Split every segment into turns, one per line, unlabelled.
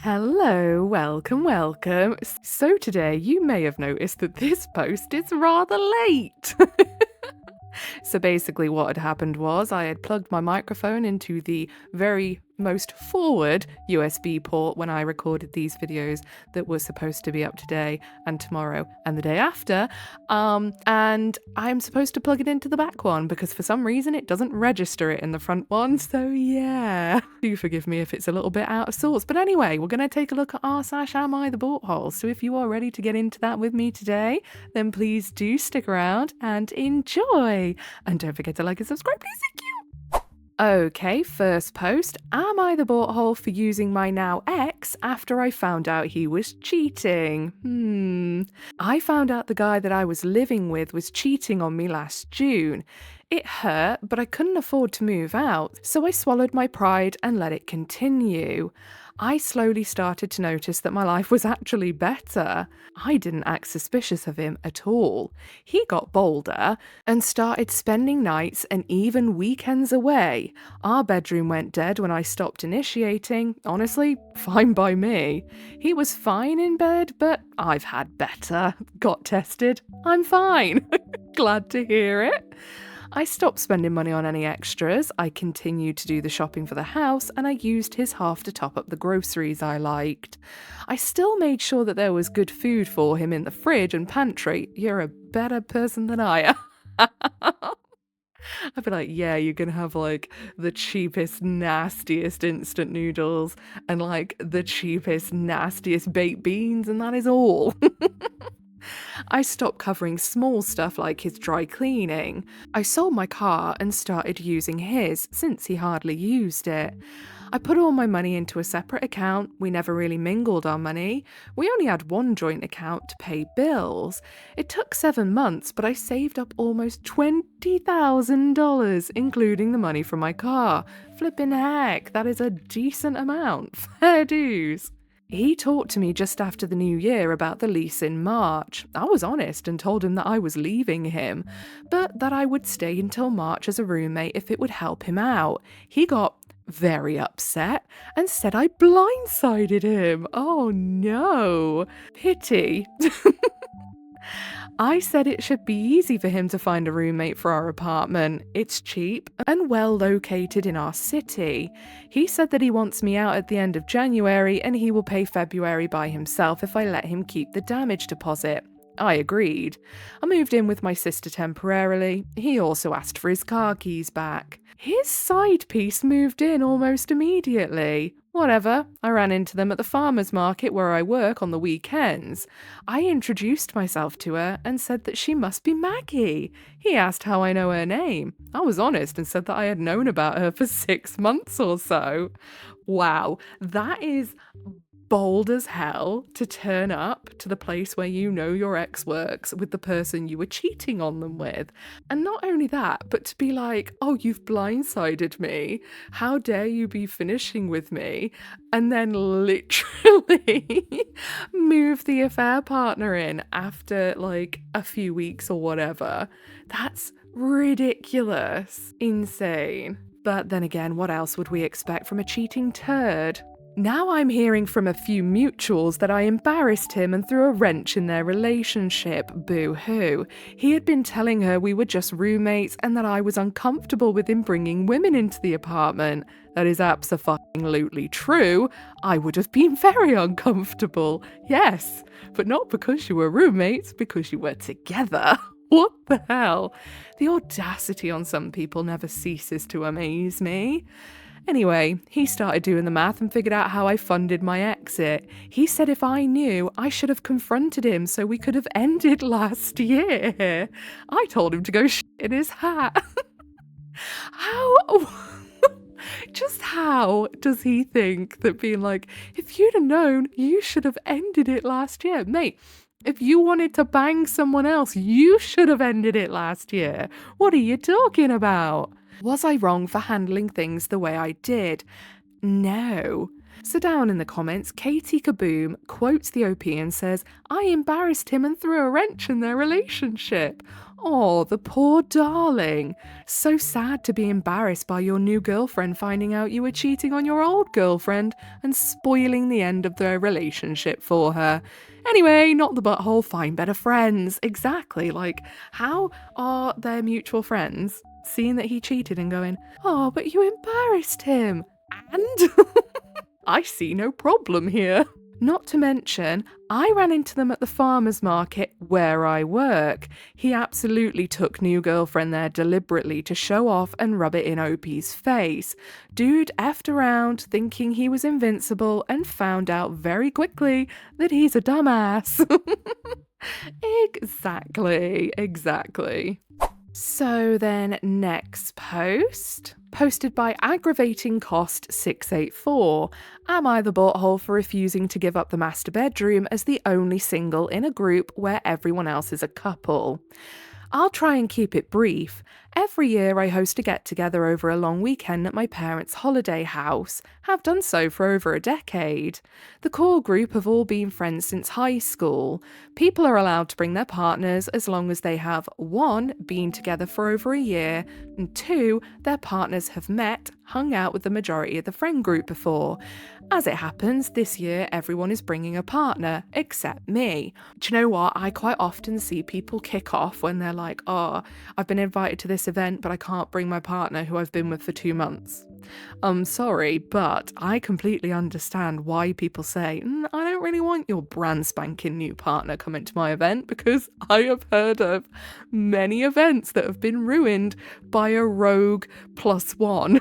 Hello, welcome. So today you may have noticed that this post is rather late. So basically what had happened was I had plugged my microphone into the very most forward USB port when I recorded these videos that were supposed to be up today and tomorrow and the day after. And I'm supposed to plug it into the back one because for some reason it doesn't register it in the front one. So yeah, do forgive me if it's a little bit out of sorts. But anyway, we're going to take a look at r/am I the butthole. So if you are ready to get into that with me today, then please do stick around and enjoy. And don't forget to like and subscribe, please. Thank you. Okay, first post. Am I the butthole for using my now ex after I found out he was cheating? I found out the guy that I was living with was cheating on me last June. It hurt, but I couldn't afford to move out, so I swallowed my pride and let it continue. I slowly started to notice that my life was actually better. I didn't act suspicious of him at all. He got bolder and started spending nights and even weekends away. Our bedroom went dead when I stopped initiating. Honestly, fine by me. He was fine in bed, but I've had better. Got tested. I'm fine. Glad to hear it. I stopped spending money on any extras, I continued to do the shopping for the house, and I used his half to top up the groceries I liked. I still made sure that there was good food for him in the fridge and pantry. You're a better person than I am. I'd be like, yeah, you can have like the cheapest, nastiest instant noodles and like the cheapest, nastiest baked beans, and that is all. I stopped covering small stuff like his dry cleaning. I sold my car and started using his since he hardly used it. I put all my money into a separate account. We never really mingled our money. We only had one joint account to pay bills. It took 7 months, but I saved up almost $20,000, including the money from my car. Flippin' heck, that is a decent amount. Fair dues. He talked to me just after the new year about the lease in March. I was honest and told him that I was leaving him, but that I would stay until March as a roommate if it would help him out. He got very upset and said I blindsided him. Oh no. Pity. I said it should be easy for him to find a roommate for our apartment. It's cheap and well located in our city. He said that he wants me out at the end of January and he will pay February by himself if I let him keep the damage deposit. I agreed. I moved in with my sister temporarily. He also asked for his car keys back. His side piece moved in almost immediately. Whatever, I ran into them at the farmer's market where I work on the weekends. I introduced myself to her and said that she must be Maggie. He asked how I know her name. I was honest and said that I had known about her for 6 months or so. Wow, that is bold as hell to turn up to the place where you know your ex works with the person you were cheating on them with. And not only that, but to be like, oh, you've blindsided me. How dare you be finishing with me? And then literally move the affair partner in after like a few weeks or whatever. That's ridiculous. Insane. But then again, what else would we expect from a cheating turd? Now I'm hearing from a few mutuals that I embarrassed him and threw a wrench in their relationship. Boo-hoo. He had been telling her we were just roommates and that I was uncomfortable with him bringing women into the apartment. That is abso-fucking-lutely true. I would have been very uncomfortable. Yes, but not because you were roommates, because you were together. What the hell? The audacity on some people never ceases to amaze me. Anyway, he started doing the math and figured out how I funded my exit. He said if I knew, I should have confronted him so we could have ended last year. I told him to go shit in his hat. How? Just how does he think that being like, if you'd have known, you should have ended it last year? Mate, if you wanted to bang someone else, you should have ended it last year. What are you talking about? Was I wrong for handling things the way I did? No. So down in the comments, Katie Kaboom quotes the OP and says, "I embarrassed him and threw a wrench in their relationship." Oh, the poor darling. So sad to be embarrassed by your new girlfriend finding out you were cheating on your old girlfriend and spoiling the end of their relationship for her. Anyway, not the butthole, find better friends. Exactly. Like, how are their mutual friends seeing that he cheated and going, "Oh, but you embarrassed him"? And I see no problem here. Not to mention, I ran into them at the farmer's market where I work. He absolutely took new girlfriend there deliberately to show off and rub it in OP's face. Dude effed around thinking he was invincible and found out very quickly that he's a dumbass. Exactly. So then next post, posted by Aggravating Cost 684. Am I the butthole for refusing to give up the master bedroom as the only single in a group where everyone else is a couple? I'll try and keep it brief. Every year I host a get-together over a long weekend at my parents' holiday house, have done so for over a decade. The core group have all been friends since high school. People are allowed to bring their partners as long as they have 1. Been together for over a year, and 2. Their partners have met, hung out with the majority of the friend group before. As it happens, this year everyone is bringing a partner, except me. Do you know what? I quite often see people kick off when they're like, "Oh, I've been invited to this event, but I can't bring my partner who I've been with for 2 months." I'm sorry, but I completely understand why people say, "I don't really want your brand spanking new partner coming to my event," because I have heard of many events that have been ruined by a rogue +1.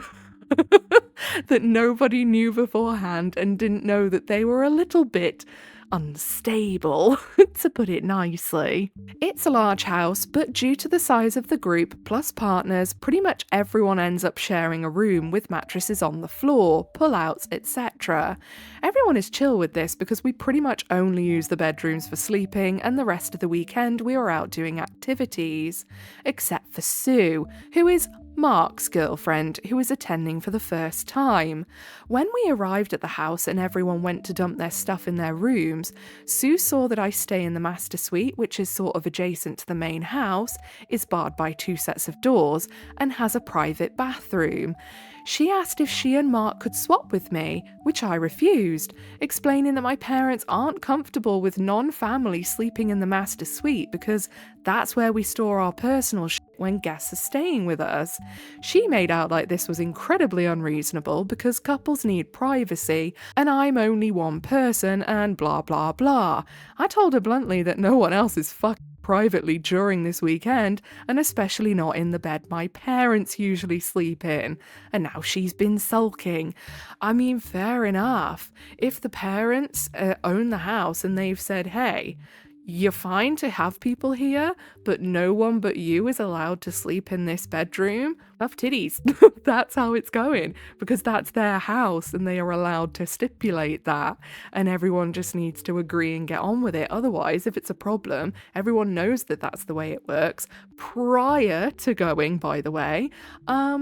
That nobody knew beforehand and didn't know that they were a little bit unstable, to put it nicely. It's a large house, but due to the size of the group plus partners, pretty much everyone ends up sharing a room with mattresses on the floor, pull-outs, etc. Everyone is chill with this because we pretty much only use the bedrooms for sleeping, and the rest of the weekend we are out doing activities. Except for Sue, who is Mark's girlfriend, who is attending for the first time. When we arrived at the house and everyone went to dump their stuff in their rooms, Sue saw that I stay in the master suite, which is sort of adjacent to the main house, is barred by 2 sets of doors, and has a private bathroom. She asked if she and Mark could swap with me, which I refused, explaining that my parents aren't comfortable with non-family sleeping in the master suite because that's where we store our personal shit when guests are staying with us. She made out like this was incredibly unreasonable because couples need privacy and I'm only one person and blah blah blah. I told her bluntly that no one else is fucking privately during this weekend, and especially not in the bed my parents usually sleep in, and now she's been sulking. I mean, fair enough. If the parents own the house and they've said, "Hey, you're fine to have people here, but no one but you is allowed to sleep in this bedroom," love titties. That's how it's going, because that's their house and they are allowed to stipulate that, and everyone just needs to agree and get on with it. Otherwise, if it's a problem, everyone knows that that's the way it works prior to going, by the way.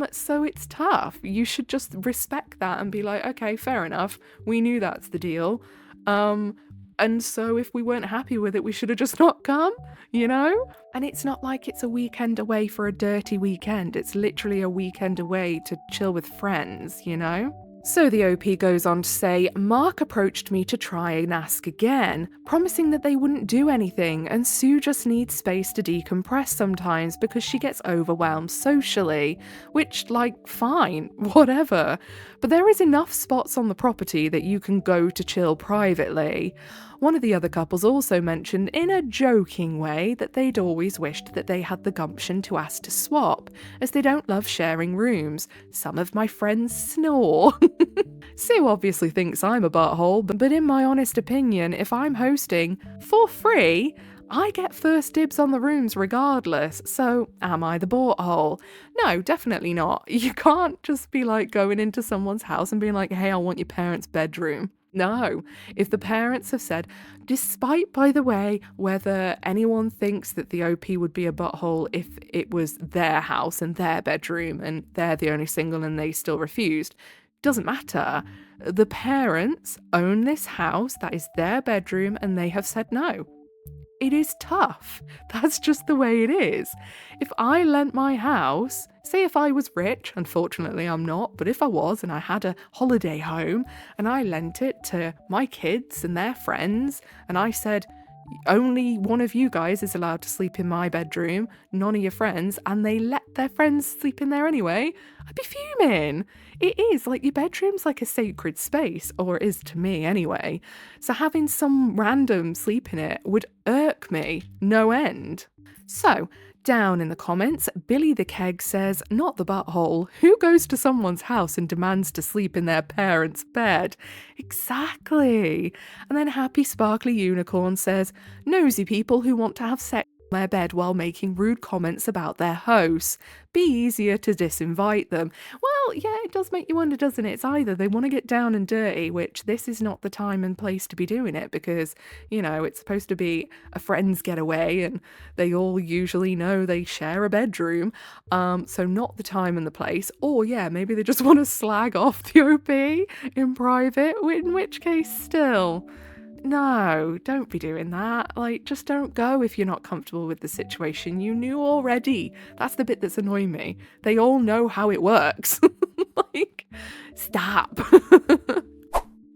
So it's tough. You should just respect that and be like, "Okay, fair enough. We knew that's the deal. And so if we weren't happy with it, we should have just not come, you know?" And it's not like it's a weekend away for a dirty weekend. It's literally a weekend away to chill with friends, you know? So the OP goes on to say, Mark approached me to try and ask again, promising that they wouldn't do anything, and Sue just needs space to decompress sometimes because she gets overwhelmed socially, which, like, fine, whatever. But there is enough spots on the property that you can go to chill privately. One of the other couples also mentioned in a joking way that they'd always wished that they had the gumption to ask to swap, as they don't love sharing rooms. Some of my friends snore. Sue obviously thinks I'm a butthole, but in my honest opinion, if I'm hosting for free, I get first dibs on the rooms regardless, so am I the butthole? No, definitely not. You can't just be like going into someone's house and being like, "Hey, I want your parents' bedroom." No, if the parents have said, despite, by the way, whether anyone thinks that the OP would be a butthole if it was their house and their bedroom and they're the only single and they still refused, Doesn't matter. The parents own this house, that is their bedroom, and they have said no. It is tough. That's just the way it is. If I lent my house, say if I was rich, unfortunately I'm not, but if I was and I had a holiday home and I lent it to my kids and their friends and I said, only one of you guys is allowed to sleep in my bedroom, none of your friends, and they let their friends sleep in there anyway, I'd be fuming. It is like your bedroom's like a sacred space, or it is to me anyway. So having some random sleep in it would irk me no end. So, down in the comments, Billy the Keg says, not the butthole. Who goes to someone's house and demands to sleep in their parents' bed? Exactly. And then Happy Sparkly Unicorn says, nosy people who want to have sex in their bed while making rude comments about their hosts. Be easier to disinvite them. Well, yeah, it does make you wonder, doesn't it? It's either they want to get down and dirty, which this is not the time and place to be doing it because, it's supposed to be a friend's getaway and they all usually know they share a bedroom. So not the time and the place. Or yeah, maybe they just want to slag off the OP in private, in which case still. No, don't be doing that. Just don't go if you're not comfortable with the situation. You knew already. That's the bit that's annoying me. They all know how it works. Stop.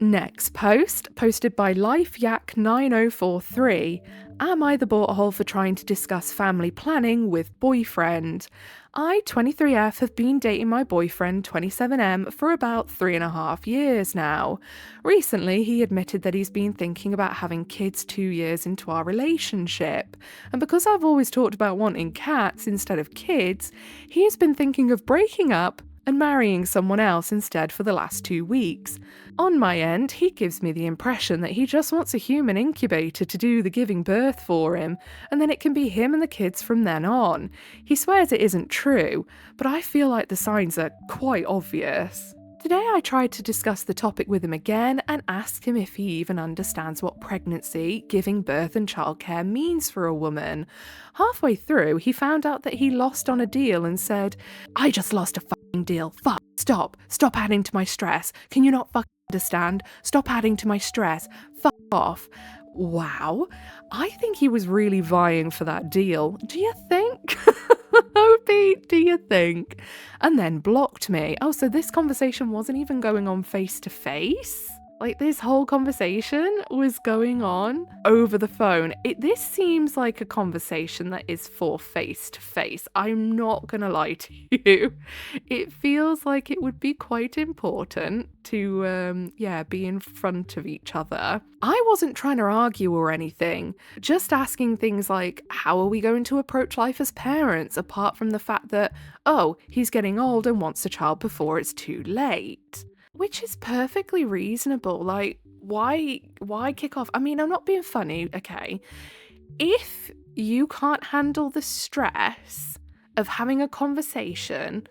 Next post, posted by LifeYak9043. Am I the butthole for trying to discuss family planning with boyfriend? I, 23F, have been dating my boyfriend, 27M, for about 3.5 years now. Recently, he admitted that he's been thinking about having kids 2 years into our relationship. And because I've always talked about wanting cats instead of kids, he has been thinking of breaking up and marrying someone else instead for the last 2 weeks. On my end, he gives me the impression that he just wants a human incubator to do the giving birth for him, and then it can be him and the kids from then on. He swears it isn't true, but I feel like the signs are quite obvious. Today I tried to discuss the topic with him again and asked him if he even understands what pregnancy, giving birth and childcare means for a woman. Halfway through, he found out that he lost on a deal and said, I just lost a fucking deal. Fuck, stop adding to my stress. Can you not fucking understand? Stop adding to my stress. Fuck off. Wow, I think he was really vying for that deal. Do you think? Pete, do you think? And then blocked me. Oh, so this conversation wasn't even going on face to face? This whole conversation was going on over the phone. This seems like a conversation that is for face to face. I'm not gonna lie to you. It feels like it would be quite important to, be in front of each other. I wasn't trying to argue or anything, just asking things like, how are we going to approach life as parents, apart from the fact that, oh, he's getting old and wants a child before it's too late. Which is perfectly reasonable. Why kick off? I mean, I'm not being funny, okay? If you can't handle the stress of having a conversation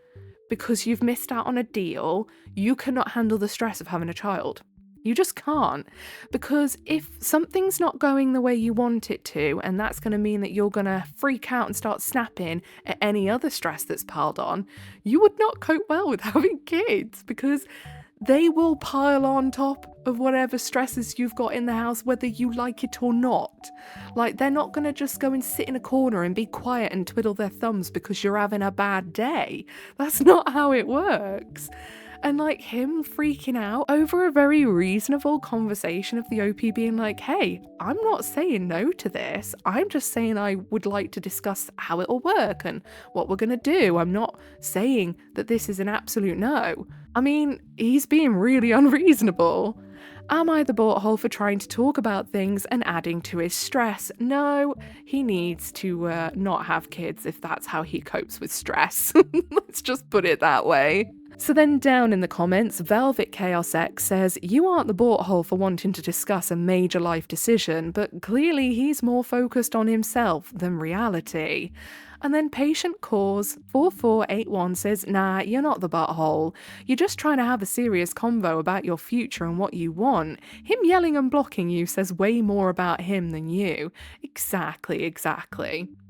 because you've missed out on a deal, you cannot handle the stress of having a child. You just can't. Because if something's not going the way you want it to, and that's going to mean that you're going to freak out and start snapping at any other stress that's piled on, you would not cope well with having kids because they will pile on top of whatever stresses you've got in the house, whether you like it or not. They're not going to just go and sit in a corner and be quiet and twiddle their thumbs because you're having a bad day. That's not how it works. And him freaking out over a very reasonable conversation of the OP being like, hey, I'm not saying no to this. I'm just saying I would like to discuss how it'll work and what we're going to do. I'm not saying that this is an absolute no. I mean, he's being really unreasonable. Am I the butthole for trying to talk about things and adding to his stress? No, he needs to not have kids if that's how he copes with stress. Let's just put it that way. So then down in the comments, Velvet Chaos X says, you aren't the butthole for wanting to discuss a major life decision, but clearly he's more focused on himself than reality. And then Patient Cause 4481 says, nah, you're not the butthole. You're just trying to have a serious convo about your future and what you want. Him yelling and blocking you says way more about him than you. Exactly.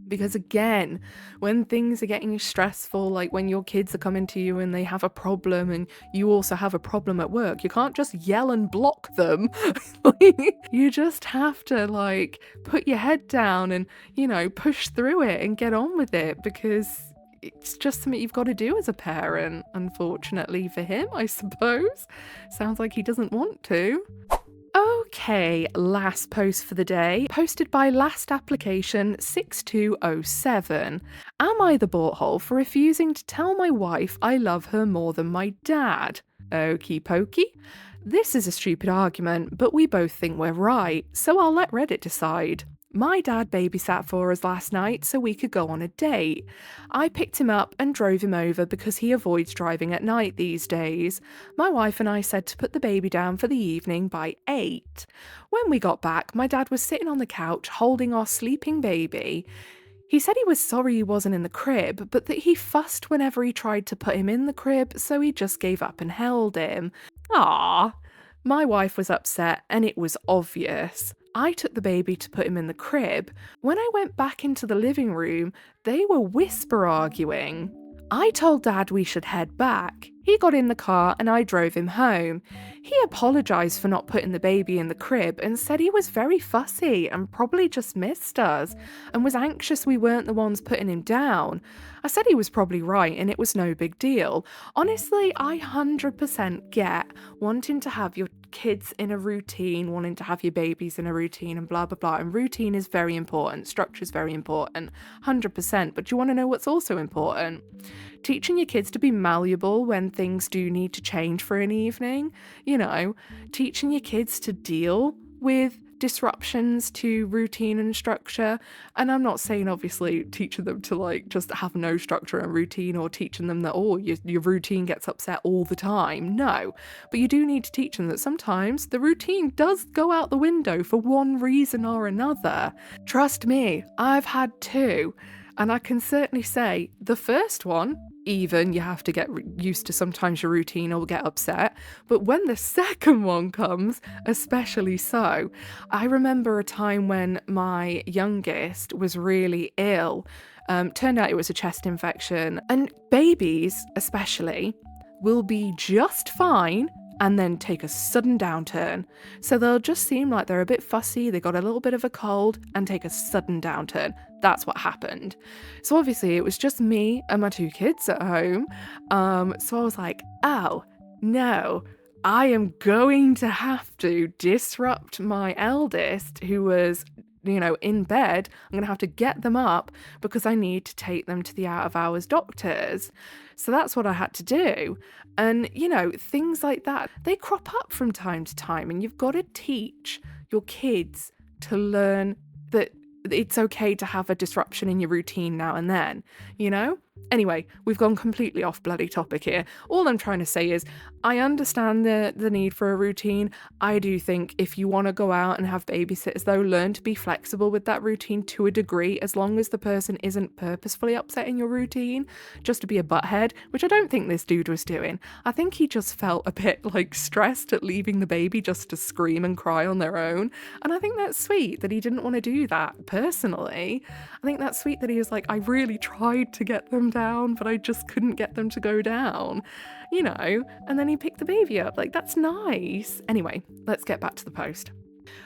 Because again, when things are getting stressful, like when your kids are coming to you and they have a problem and you also have a problem at work, you can't just yell and block them. You just have to like put your head down and, push through it and get on with it, because it's just something you've got to do as a parent, unfortunately for him, I suppose. Sounds like he doesn't want to. Okay, last post for the day, posted by last application 6207. Am I the butthole for refusing to tell my wife I love her more than my dad? Okie pokey. This is a stupid argument, but we both think we're right, so I'll let Reddit decide. My dad babysat for us last night so we could go on a date. I picked him up and drove him over because he avoids driving at night these days. My wife and I said to put the baby down for the evening by 8. When we got back, my dad was sitting on the couch holding our sleeping baby. He said he was sorry he wasn't in the crib, but that he fussed whenever he tried to put him in the crib, so he just gave up and held him. Ah, my wife was upset and it was obvious. I took the baby to put him in the crib. When I went back into the living room, they were whisper arguing. I told Dad we should head back. He got in the car and I drove him home. He apologised for not putting the baby in the crib and said he was very fussy and probably just missed us and was anxious we weren't the ones putting him down. I said he was probably right and it was no big deal. Honestly, I 100% get wanting to have your kids in a routine, wanting to have your babies in a routine and blah, blah, blah. And routine is very important. Structure is very important, 100%. But you want to know what's also important? Teaching your kids to be malleable when things do need to change for an evening. Teaching your kids to deal with disruptions to routine and structure. And I'm not saying obviously teaching them to like just have no structure and routine, or teaching them that your routine gets upset all the time. No, but you do need to teach them that sometimes the routine does go out the window for one reason or another. Trust me, I've had two, and I can certainly say the first one, even you have to get used to sometimes your routine or get upset. But when the second one comes, especially so. I remember a time when my youngest was really ill. Turned out it was a chest infection. And babies, especially, will be just fine and then take a sudden downturn. So they'll just seem like they're a bit fussy, they got a little bit of a cold, and take a sudden downturn. That's what happened. So obviously it was just me and my two kids at home. So I was like, oh no, I am going to have to disrupt my eldest, who was in bed. I'm going to have to get them up because I need to take them to the out of hours doctors. So that's what I had to do. And, things like that, they crop up from time to time, and you've got to teach your kids to learn that it's okay to have a disruption in your routine now and then, Anyway, we've gone completely off bloody topic here. All I'm trying to say is I understand the need for a routine. I do think if you want to go out and have babysitters, though, learn to be flexible with that routine to a degree, as long as the person isn't purposefully upsetting your routine just to be a butthead, which I don't think this dude was doing. I think he just felt a bit stressed at leaving the baby just to scream and cry on their own. And I think that's sweet that he didn't want to do that personally. I think that's sweet that he was like, I really tried to get them down, but I just couldn't get them to go down, and then he picked the baby up. That's nice. Anyway, let's get back to the post.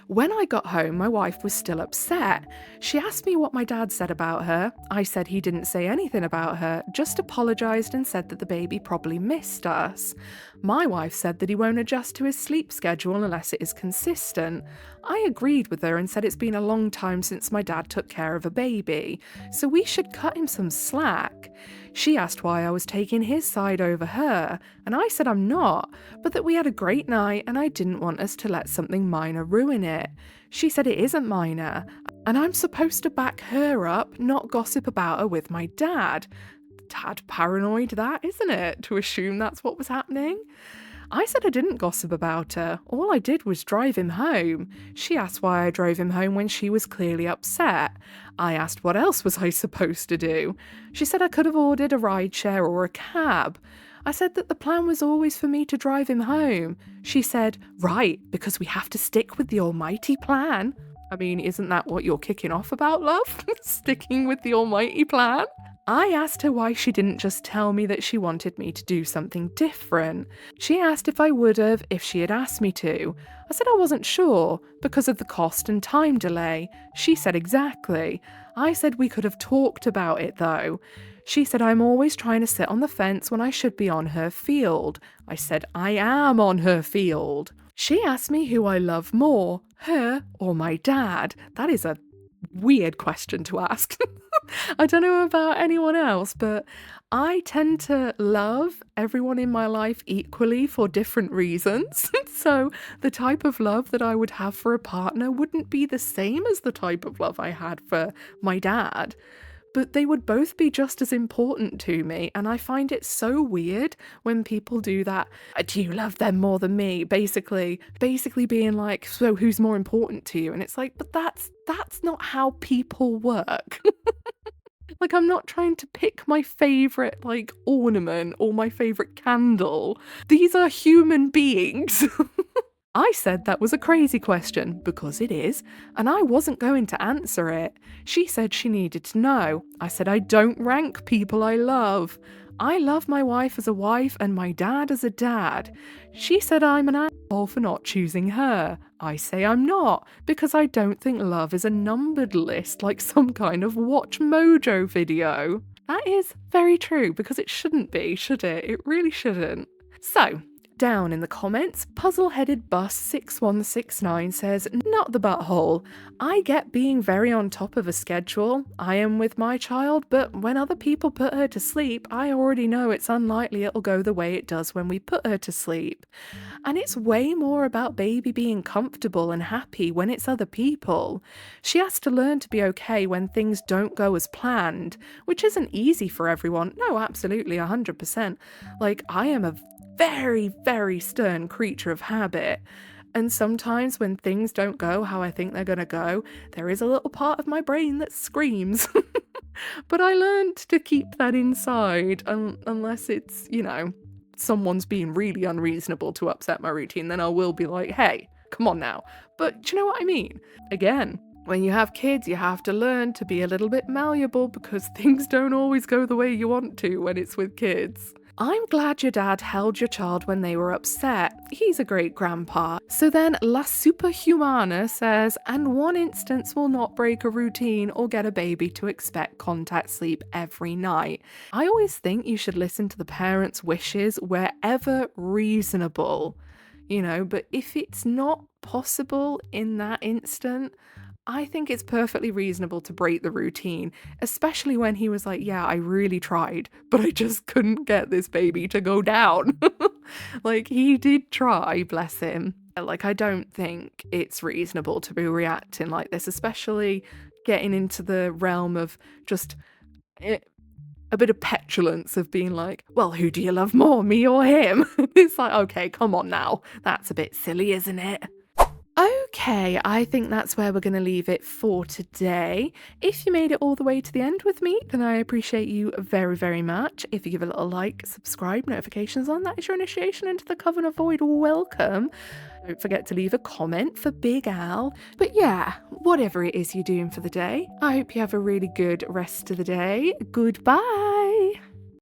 When I got home, my wife was still upset. She asked me what my dad said about her. I said he didn't say anything about her, just apologised and said that the baby probably missed us. My wife said that he won't adjust to his sleep schedule unless it is consistent. I agreed with her and said it's been a long time since my dad took care of a baby, so we should cut him some slack. She asked why I was taking his side over her, and I said I'm not, but that we had a great night and I didn't want us to let something minor ruin it. She said it isn't minor, and I'm supposed to back her up, not gossip about her with my dad. Tad paranoid, that, isn't it, to assume that's what was happening? I said I didn't gossip about her. All I did was drive him home. She asked why I drove him home when she was clearly upset. I asked what else was I supposed to do. She said I could have ordered a rideshare or a cab. I said that the plan was always for me to drive him home. She said, right, because we have to stick with the almighty plan. I mean, isn't that what you're kicking off about, love? Sticking with the almighty plan? I asked her why she didn't just tell me that she wanted me to do something different. She asked if I would have if she had asked me to. I said I wasn't sure because of the cost and time delay. She said exactly. I said we could have talked about it though. She said I'm always trying to sit on the fence when I should be on her field. I said I am on her field. She asked me who I love more, her or my dad. That is a weird question to ask. I don't know about anyone else, but I tend to love everyone in my life equally for different reasons. So the type of love that I would have for a partner wouldn't be the same as the type of love I had for my dad. But they would both be just as important to me, and I find it so weird when people do that. Do you love them more than me? Basically being like, so who's more important to you? And it's like, but that's not how people work. Like, I'm not trying to pick my favorite like ornament or my favorite candle. These are human beings. I said that was a crazy question, because it is, and I wasn't going to answer it. She said she needed to know. I said I don't rank people I love. I love my wife as a wife and my dad as a dad. She said I'm an asshole for not choosing her. I say I'm not, because I don't think love is a numbered list like some kind of Watch Mojo video. That is very true, because it shouldn't be, should it? It really shouldn't. So, down in the comments, Puzzle-Headed Bus 6169 says, not the butthole. I get being very on top of a schedule. I am with my child, but when other people put her to sleep, I already know it's unlikely it'll go the way it does when we put her to sleep. And it's way more about baby being comfortable and happy when it's other people. She has to learn to be okay when things don't go as planned, which isn't easy for everyone. No, absolutely, 100%. Like, I am a very, very stern creature of habit. And sometimes when things don't go how I think they're gonna go, there is a little part of my brain that screams. But I learned to keep that inside, unless it's, someone's being really unreasonable to upset my routine, then I will be like, hey, come on now. But do you know what I mean? Again, when you have kids, you have to learn to be a little bit malleable, because things don't always go the way you want to when it's with kids. I'm glad your dad held your child when they were upset. He's a great grandpa. So then La Superhumana says, and one instance will not break a routine or get a baby to expect contact sleep every night. I always think you should listen to the parents' wishes wherever reasonable, but if it's not possible in that instant, I think it's perfectly reasonable to break the routine, especially when he was like, yeah, I really tried, but I just couldn't get this baby to go down. Like, he did try, bless him. Like, I don't think it's reasonable to be reacting like this, especially getting into the realm of just a bit of petulance of being like, well, who do you love more, me or him? It's like, okay, come on now. That's a bit silly, isn't it? Okay, I think that's where we're going to leave it for today. If you made it all the way to the end with me, then I appreciate you very, very much. If you give a little like, subscribe, notifications on, that is your initiation into the Coven of Void. Welcome. Don't forget to leave a comment for Big Al. But yeah, whatever it is you're doing for the day, I hope you have a really good rest of the day. Goodbye.